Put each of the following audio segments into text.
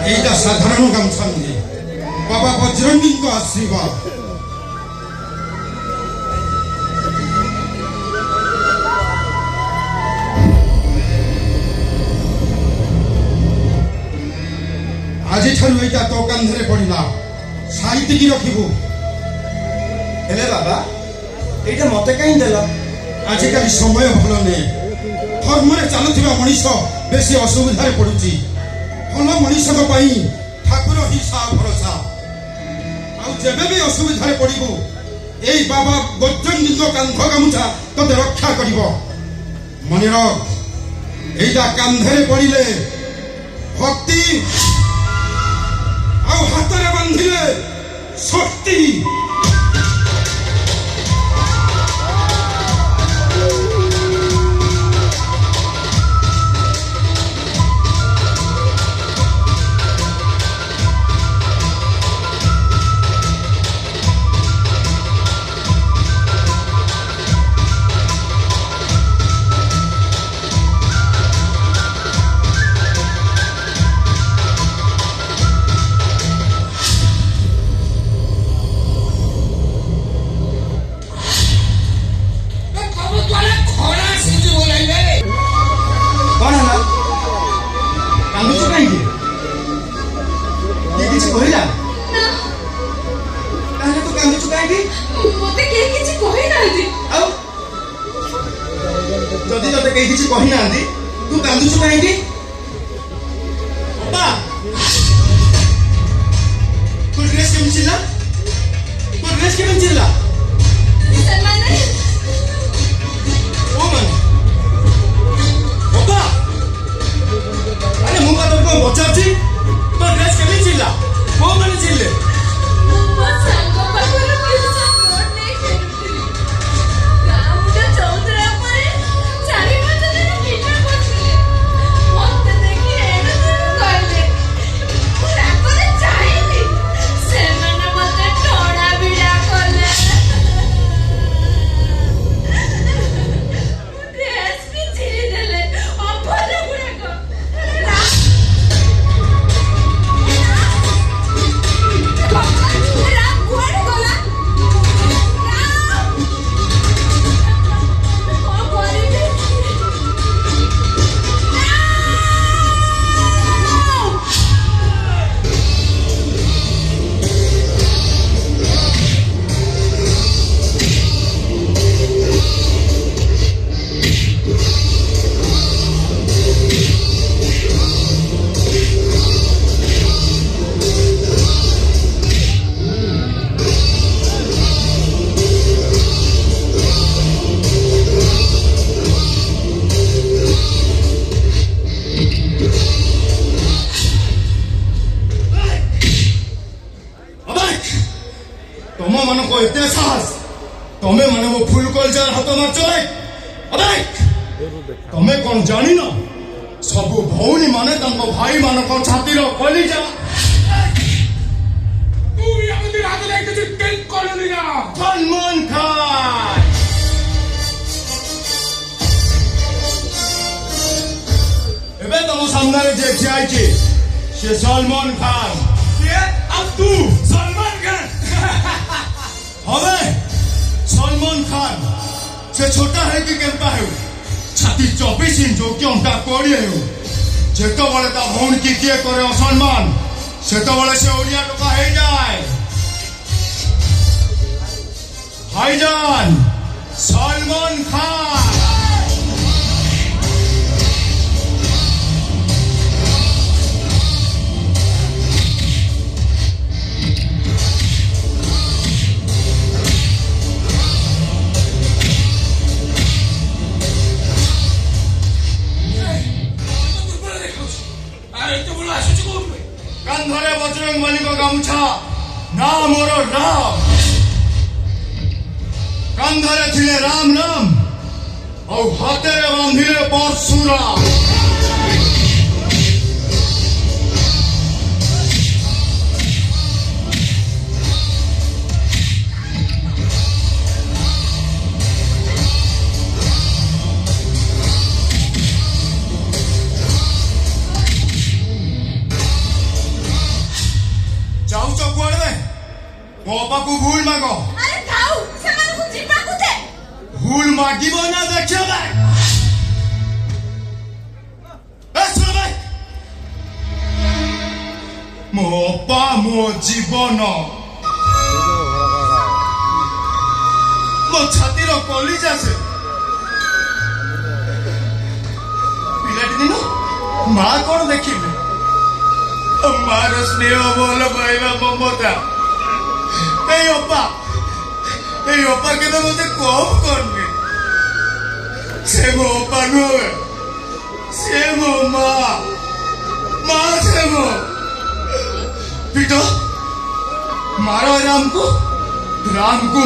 এইটা সাধারণ গামছা নুহে, বাবা বজরঙ্গীଙ୍କ আশীর্বাদ। আজিঠাରୁ এইটা তো কান্ধরে পড়িলা, সাইতিকি রখিবু। হেলে বাবা এইটা মতে কাই দেল? আজিকালি সময় ভাল নে, ধর্মরে চালুଥିବା মଣିষ বেশি অসুবিধারে পড়ুছি। ভাল মଣିষଙ୍କ ପାଇଁ ঠাকুর হি সাହା ভরসা। ଆଉ ଯେବେ ବି ଅସୁବିଧାରେ ପଡ଼ିବୁ, ଏଇ ବାବା ବଜରଙ୍ଗୀଙ୍କ କାନ୍ଧ ଗାମୁଛା ତତେ ରକ୍ଷା କରିବ। ମନେ ରଖ, এইটা କାନ୍ଧରେ ପଡ଼ିଲେ ଭକ୍ତି, ଆଉ ହାତରେ ବାନ୍ଧିଲେ ଶକ୍ତି। যদি তোতে কেହି କିଛି କହିନାହାନ୍ତି ତୁ କାନ୍ଦୁଛୁ କାହିଁକି? ଅପା ତୋ ଡ୍ରେସ୍ କେମିତି ଥିଲା? ତୋ ଡ୍ରେସ୍ କେମିତି ଥିଲା? ଓ ମାନେ ଅପା, ଆରେ ମୁଁ ତୋତେ କଣ ପଚାରୁଛି? ତୋ ଡ୍ରେସ୍ କେମିତି ଥିଲା? କୋଉମାନେ ଥିଲେ? এতে সাহস তুমি মানে মো ফুল কলজার হাত মারছ? তুমি কোন জানি না সবু ভৌণী মানে তাଙ୍କ ভাই ମାନଙ୍କ ଛାତିର କଲିଜା। তুই আমাদের আগে কিছু টেক করলি না। সলমান খান এবে তম সামনে যে ঠিয়া আছে সে সলমান খান। আর তু সলমান খান হবে সলমান খান সে ছোটা है कि केनता है छाती 24 इंच जो क्योंटा कोड़ी है যেতବେଳେ তা ভଉଣୀ কি କିଏ করে অসম্মান সেতବେଳେ সে ওড়িয়া টোকা হয়ে যায়। ভাইজান সলমান খান। কান্ধরে বজরঙ্গ বলিଙ୍କ গামুছা না মোর রাম। কান্ধরে ଥିଲେ রাম নাম ଆଉ ହାତରେ ବାନ୍ଧିଲେ ପରଶୁରାମ। को भूल मागो अरे थाउ सेमानकु जिबाकु दे भूल मागिबो ना देखियो भाई सुन भाई मो अप्पा मो जीवन मो छातीर कलिजा से पिलाटी दिन माँ कौन देखिले मार स्नेह बोल पाइबा ममता ए अप्पा के तो मते कम करने से मो अप्पा नुहे से मो माँ से मो पिटो मारो राम को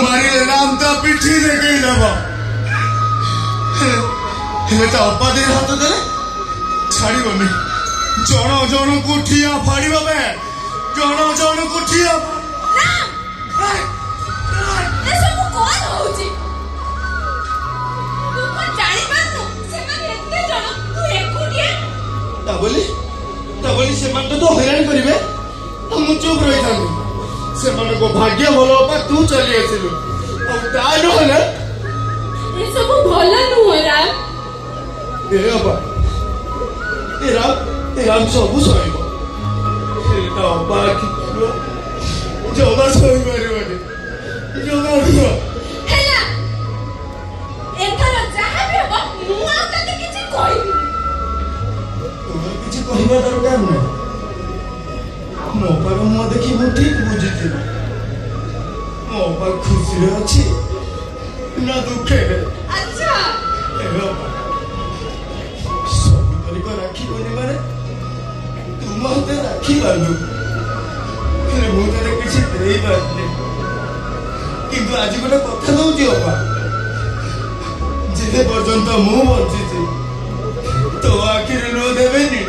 मारी राम तो पिठी देखी दबा हेले तो अप्पा दे हाथ दे छाड़ी बनी जन को ठिया फाड़ी बे जन को ठिया ए सब कोन होउची तू कोन जानि पानु सेमान एते जण तू एकुटिया ता बोली से मन तो हैरान करिवे तो मु चुप रही था से मन को भाग्य भलो पा तू चली आसिलु अब ता न होला ए सब भला नु होला ए अबा ए राम सब सहिबो ए ता अबा की जमा सही मारिबनी जमा ହେଲା एथर जहा भी हो मु आ तते किछि कहिबी तुम्हें किसी कहवा दरकार नहीं मो पर मुँह देखी मु ठीक बुझी मो पर खुशी अच्छी ना दुखे अच्छा सब तरीक राखी बनी मारे तुम मते राखी बांधु मु तेरे किसी दे पारे किंतु आज गोटे कथा दौची अप्पा जे पर्यंत मु बंची तो आखिर लो देवेनी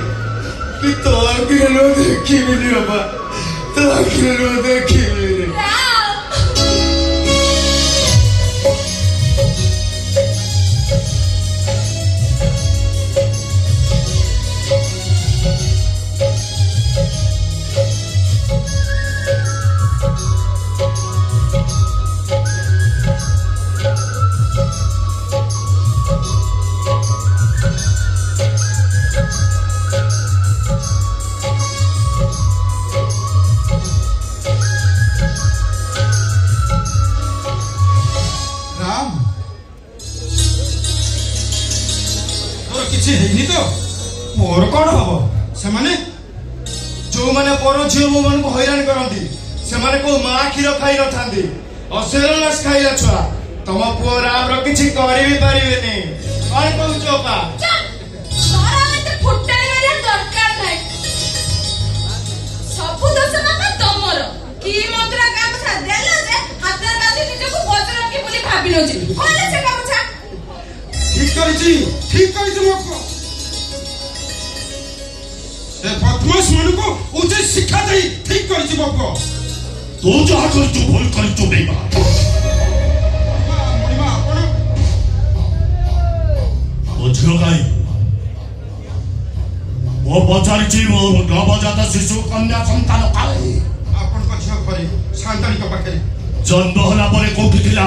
कि तो आखिर लो देखिबिनी अप्पा तो आखिर लो देखिबिनी କିଛି ହେଇନି ତ मोर कौन हम ସେମାନେ जो मैंने पर झील मो मन को हैरान करती से को माँ क्षीर खाई न था अशेरस खाइला छुआ तुम पुओ राम किसी कर भी पारे कौन कहूच अप्पा तोरा मते फुटाई मारिया दरकार नै सब दोष मामा तमर की मंत्र काम छा देला जे हातर बाजी निजको बजरंगी बोली भाबिलो जे कहले से काम छा ठीक କରିଛି ମୋ ପୁଅ ଏ ବଦମାସ ମାନଙ୍କୁ ଉଚିତ ଶିକ୍ଷା ଦେଇ ଠିକ କରିଛି ମୋ ପୁଅ तू जहाँ करचु भूल करचु बेबा ମଣିମା ଆପଣ बुझियो काई वो पचारिछि वो नवजात शिशु कन्या संतान काई ଆପଣଙ୍କ ଝିଅ ଘରେ ସାନ୍ତାଣିକ ପାଖରେ जन्म होला परे कोठी थिला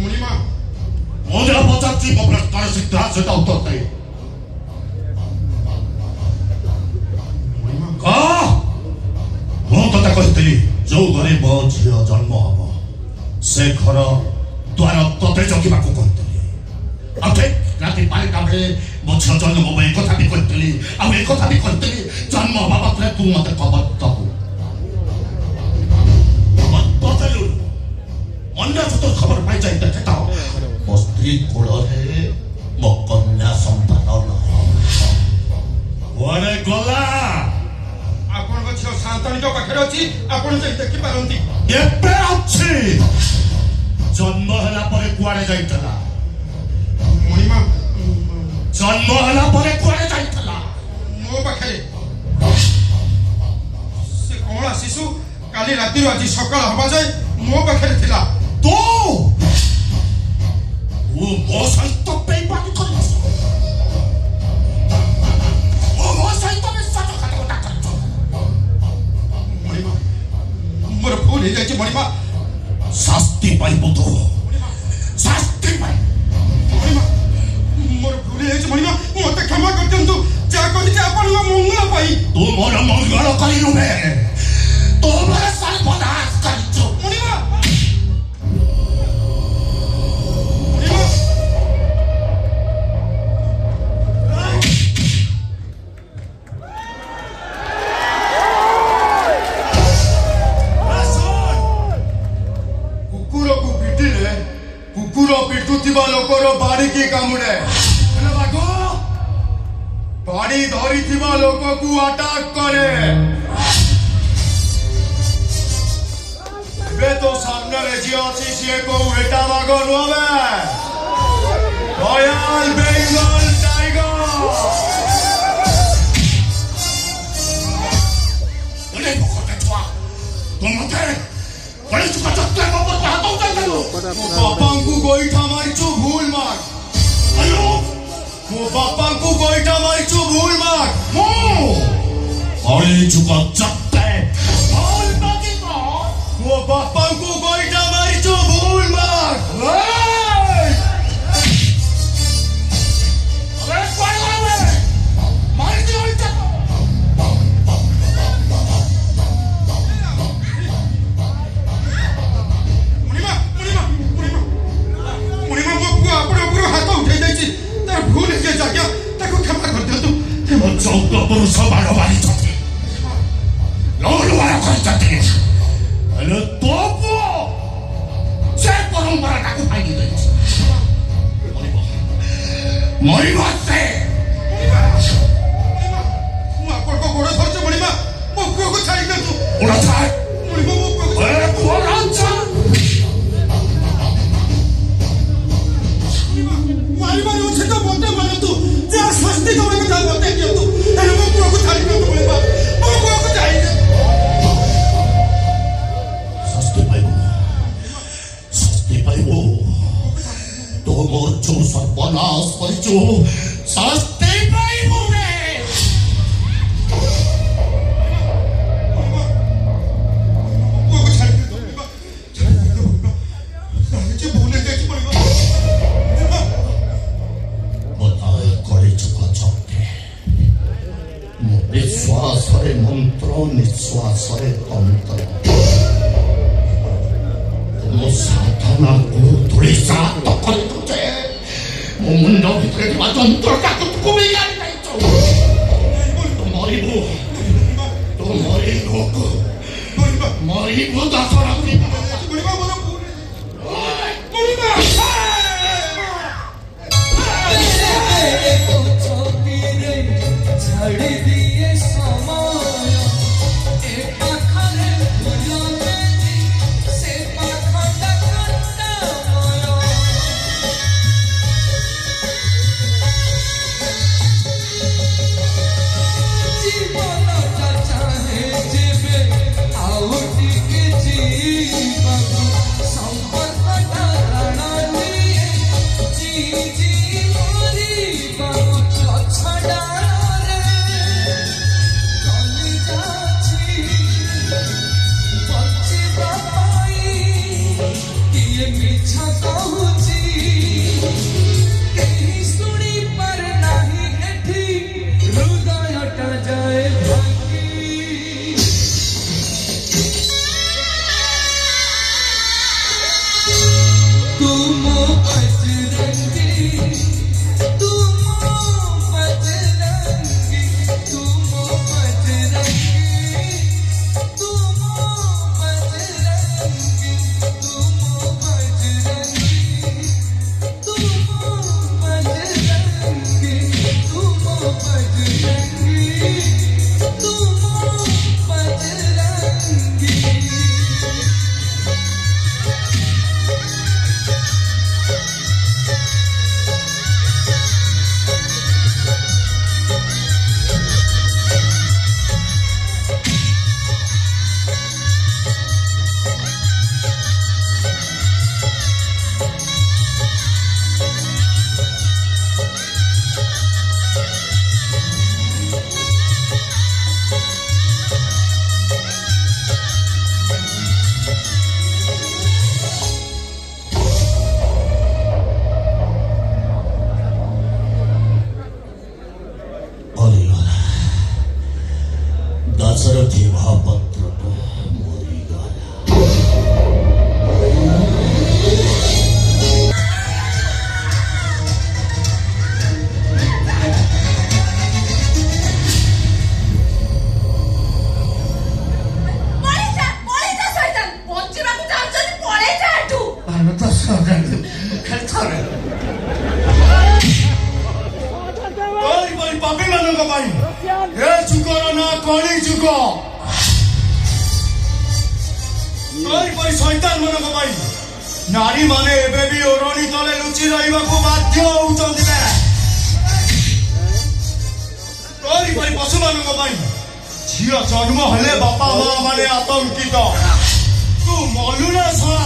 ମଣିମା ମୁଁ ଯାହା ପଚାରୁଛି ମୋ ପ୍ରଶ୍ନର ସିଧା ସେଟା ଉତ୍ତର ଦେ ମୁଁ ତତେ କହିଥିଲି ଯୋଉ ଘରେ ମୋ ଝିଅ ଜନ୍ମ ହବ ସେ ଘର ଦ୍ୱାର ତତେ ଜଗିବାକୁ କହିଥିଲି ଆଉ ଠିକ ରାତି 12ଟା ବେଳେ ମୋ ଝିଅ ଜନ୍ମ ହବ ଏ କଥା ବି କହିଥିଲି ଆଉ ଏ କଥା ବି କହିଥିଲି ଜନ୍ମ ହବା ମାତ୍ରେ ତୁ ମତେ ଖବର ଦବୁ ପଚାରିଲୁ ଅନ୍ୟ ସତ ଖବର ପାଇ ଯାଇ ଦେଖେ ତ ମୋ ସ୍ତ୍ରୀ କୋଳରେ ମୋ କନ୍ୟା ସନ୍ତାନ କୁଆଡ଼େ ଗଲା ଆପଣଙ୍କ ଝିଅ ସାନ୍ତାଣିକ ପାଖରେ ଅଛି ଆପଣ ଯାଇ ଦେଖିପାରନ୍ତି ଏବେ ଅଛି ଜନ୍ମ ହେଲା ପରେ କୁଆଡ଼େ ଯାଇଥିଲା ମଣିମା ଜନ୍ମ ହେଲା ପରେ କୁଆଡ଼େ ଯାଇଥିଲା ମୋ ପାଖରେ ସେ କଅଁଳା ଶିଶୁ କାଲି ରାତିରୁ ଆଜି ସକାଳ ହବା ଯାଏ ମୋ ପାଖରେ ଥିଲା ତୁ ମୋ ସହିତ ବେଇମାନି କରିଛୁ ମୋ ସହିତ ବିଶ୍ୱାସଘାତକତା କରିଛୁ ମଣିମା ମୋର ଭୁଲ ହେଇଯାଇଛି ମଣିମା শাস্তি পাইব তো শাস্তি পাই ମଣିମା ମୋର ଭୁଲ ହେଇଛି ମଣିମା ମତେ କ୍ଷମା କରିଦିଅନ୍ତୁ ଯାହା କରିଛି ଆପଣଙ୍କ ମଙ୍ଗଳ ପାଇଁ ତୁ ମୋର ମଙ୍ଗଳ କରି ନୁହେଁ ତୁ ମୋର ସର୍ବନାଶ କରିଛୁ ମଣିମା ମଣିମା କୁକୁରକୁ ପିଟିଲେ କୁକୁର ପିଟୁଥିବା ଲୋକର ବାଡ଼ିକି କାମୁଡ଼େ ହେଲେ ବାଘ ବାଡ଼ି ଧରିଥିବା ଲୋକକୁ ଆଟାକ୍ କରେ ଏବେ ତ ସାମ୍ନାରେ ଯିଏ ଅଛି ସିଏ କୋଉ ଏଟା ବାଘ ନୁହଁ royal Bengal tiger Oleh pokoknya tua Tomote Oleh juga coklat Bapak hatau jangan ମୋ ବାପାଙ୍କୁ ଗୋଇଠା ମାରିଛୁ ଭୁଲ ମାର Ayo ମୋ ବାପାଙ୍କୁ ଗୋଇଠା ମାରିଛୁ ଭୁଲ ମାର Mo Oleh juga coklat All bagi mo ମୋ ବାପାଙ୍କୁ ଗୋଇଠା ମାରିଛୁ ଭୁଲ ମାର Oleh kuai oleh Mari dia oleh cakap ମଣିମା ମଣିମା ମଣିମା ମଣିମା ମୋ ପୁଅ ଆପଣଙ୍କ ଉପରୁ ହାତ ଉଠେଇ ଦେଇଛି ତାର ଭୁଲ ହେଇଯାଇଛି ଆଜ୍ଞା ତାକୁ କ୍ଷମା କରିଦିଅନ୍ତୁ ଚଉଦ ପୁରୁଷ ବାଣ ମାରିଛନ୍ତି ଲହୁଲୁହାର କରିଛନ୍ତି ହେଲେ ତୋ ପୁଅ ସେ ପରମ୍ପରାଟାକୁ ଭାଙ୍ଗି ଦେଇଛି ମରିବ ସେ ମଣିମା ମୁଁ ଆପଣଙ୍କ ଗୋଡ଼ ଧରିଛି ମଣିମା ମୋ ପୁଅକୁ ଛାଡ଼ି ଦିଅନ୍ତୁ ଉଡ଼ା ଥାଏ ମଣିମା ମୋ ପୁଅକୁ ପୁଅ ରାଞ୍ଚା ମାରିବାର ଅଛି ତ ମତେ ମାରନ୍ତୁ ଯାହା ଶାସ୍ତି ଦବା କଥା ମତେ ଦିଅନ୍ତୁ ହେଲେ ମୋ ପୁଅକୁ ଛାଡ଼ି ଦିଅନ୍ତୁ ମଣିମା ମୋ ପୁଅକୁ ଛାଡ଼ି ଦିଅନ୍ତୁ ଶାସ୍ତି ପାଇବ ତୋ ମୋର ଯୋଉ ସର୍ବନାଶ କରିଛୁ ଶାସ୍ତି ପାଇବୁ ରେ ପୁଅକୁ ଛାଡ଼ି ଦିଅନ୍ତୁ ମଣିମା ଛାଡ଼ି ଦିଅନ୍ତୁ ମଣିମା କିଛି ଭୁଲ ହେଇଯାଇଛି ମଣିମା ବଧାଏ କରିଛୁ ଗଜଟେ ମୋ ନିଶ୍ୱାସରେ ମନ୍ତ୍ର ନିଶ୍ୱାସରେ ତନ୍ତ୍ର ମୋ ସାଧନାକୁ ଧୂଳିସାତ କରିଛୁ ଯେ ମୋ ମୁଣ୍ଡ ଭିତରେ ଥିବା ଯନ୍ତ୍ରଟାକୁ କୁମେଇ ଆଣି ଯାଇଛୁ ତୁ ମରିବୁ ମରିବୁ ଦଶରା ମଣିମା ମୋର ଭୁଲ ମଣିମା छड़ दिए समय ए पाखरे भुलो देनी से पाखंड कंदमय ପାଇଁ ଏ ଯୁଗର ନା କଳି ଯୁଗ ତୋରି ପରି ଶୈତାନ ମାନଙ୍କ ପାଇଁ ନାରୀମାନେ ଏବେ ବି ଓରଣି ତଳେ ଲୁଚି ରହିବାକୁ ବାଧ୍ୟ ହଉଛନ୍ତି ନା ତୋରି ପରି ପଶୁମାନଙ୍କ ପାଇଁ ଝିଅ ଜନ୍ମ ହେଲେ ବାପା ମା ମାନେ ଆତଙ୍କିତ ତୁ ମଲୁ ନା ଶଳା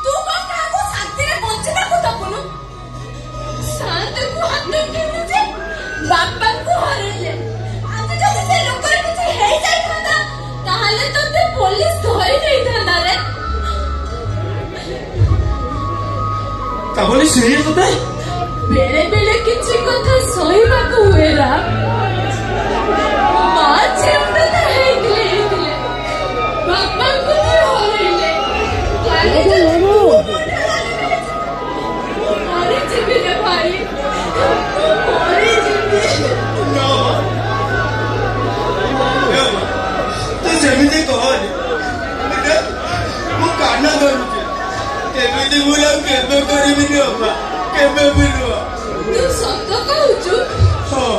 ତୁ କଣ କାହାକୁ ଶାନ୍ତିରେ ବଞ୍ଚିବାକୁ ଦବୁନୁ? ଶାନ୍ତିକୁ ହାତ ଉଠେଇଲୁ ଯେ ବାପାଙ୍କୁ ହରେଇଲେ। ଆଜି ଯଦି ସେ ଲୋକର କିଛି ହେଇଯାଇଥାନ୍ତା ତାହେଲେ ତତେ ପୋଲିସ ଧରି ନେଇଥାନ୍ତା ରେ। ତା ବୋଲି ସେଇ ତତେ ବେଳେ ବେଳେ କିଛି କଥା ସହିବାକୁ ହୁଏ ରା। ମା ଯେମିତି ହେଇଥିଲେ ବାପାଙ୍କୁ ବି ହରେଇଲେ। କାଲି ଯଦି ତୁ ମରିଯିବି ରେ ଭାଇ, ମରିଯିବି। ତୁ ସେମିତି କହନି ମୁଁ କାନ ଧରୁଛି ଏମିତି ଭୁଲ ଆଉ କେବେ କରିବିନି ଅପା କେବେ ବି ନୁହଁ ତୁ ସତ କହୁଛୁ? ହଁ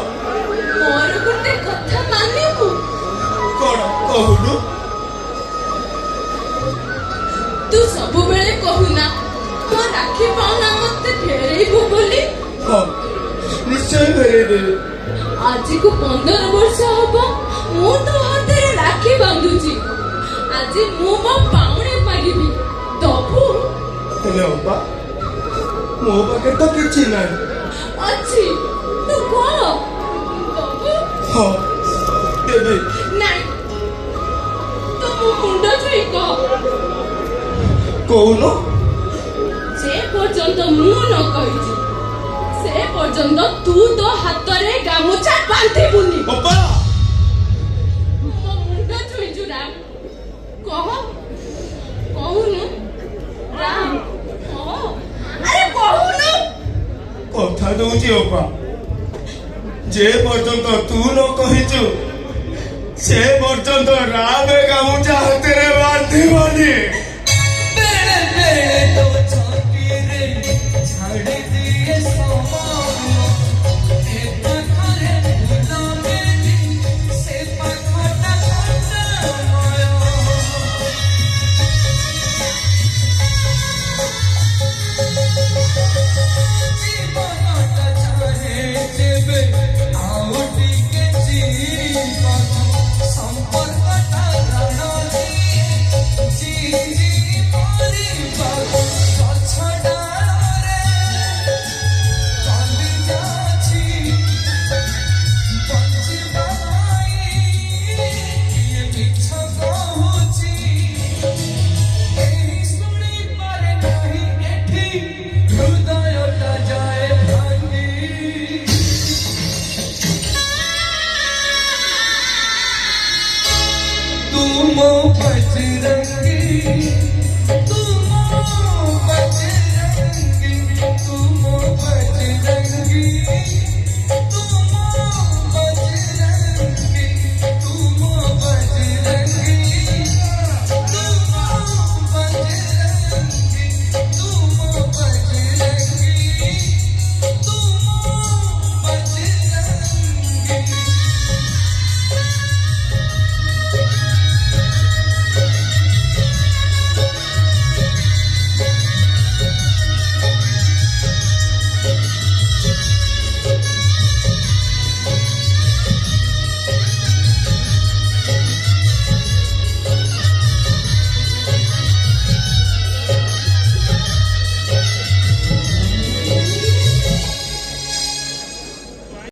ମୋର ଗୋଟେ କଥା ମାନିବୁ? କଣ କହୁନୁ ତୁ ସବୁବେଳେ କହୁନା ମୋ ରାକ୍ଷୀ ପାଉନା ମତେ ଫେରେଇବୁ ବୋଲି। ହଁ ନିଶ୍ଚୟ ଫେରେଇଦେବି ଆଜିକୁ 15 ବର୍ଷ ହବ ମୁଁ ତୋ ହାତରେ ରାକ୍ଷୀ ବାନ୍ଧୁଛି। ଆଜି ମୁଁ ମୋ ପାଉଣା ମାଗିବି, ଦବୁ? ହେଲେ ଅପା ମୋ ପାଖରେ ତ କିଛି ନାହିଁ ଅଛି, ତୁ କହ, ଦବୁ? ହଁ ଦେବି ନାଇଁ, ତୁ ମୋ ମୁଣ୍ଡ ଛୁଇଁ କହ। କହୁନ যে পর্যন্ত ମୁଁ ନ କହିଛି ସେ ପର୍ଯ୍ୟନ୍ତ ତୁ ତୋ ହାତରେ ଗାମୁଛା ବାନ୍ଧିବୁନି। ଅପା ମୋ ମୁଣ୍ଡ ଛୁଇଁଛୁ ରାମ, କହ, କହୁନୁ ରାମ, କହ, ଆରେ କହୁନୁ। କଥା ଦଉଛି ଅପା ଯେ ପର୍ଯ୍ୟନ୍ତ ତୁ ନ କହିଛୁ ସେ ପର୍ଯ୍ୟନ୍ତ ରାମ ଗାମୁଛା ହାତରେ ବାନ୍ଧିବନି बेड़े बेड़े तो छातीरे छाड़ दिए समाया ए पाखरे भूला मेरी से पाखटा माया जीवनटा चाहे जेबे आओ टिके जीवन संपर्कटा राणी जी जी मोरी बाबू छड़ारे कांदी जाची बंचिबा भाई ये मिछ कहूची एही सुनी पारे नहीं एठी हृदयटा जाए भांगी तुम बजरंगी तू